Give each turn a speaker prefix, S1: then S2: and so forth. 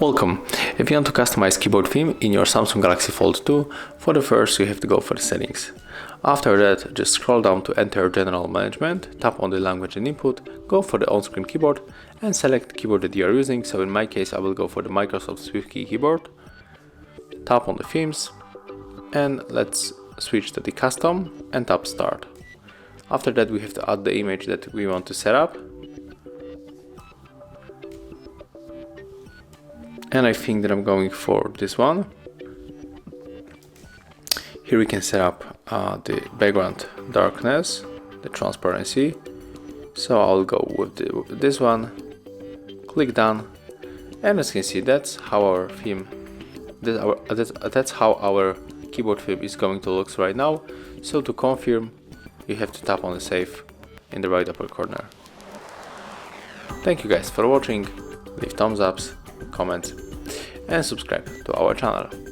S1: Welcome! If you want to customize keyboard theme in your Samsung Galaxy Fold 2, for the first you have to go for the settings. After that, just scroll down to enter General Management, tap on the language and input, go for the on-screen keyboard and select the keyboard that you are using. So in my case I will go for the Microsoft SwiftKey keyboard. Tap on the themes and let's switch to the custom and tap start. After that we have to add the image that we want to set up. And I think that I'm going for this one. Here we can set up the background darkness, the transparency. So I'll go with this one, click done, and as you can see, that's how our theme, that's how our keyboard theme is going to look right now. So to confirm, you have to tap on the save in the right upper corner. Thank you guys for watching, leave thumbs ups, comments and subscribe to our channel.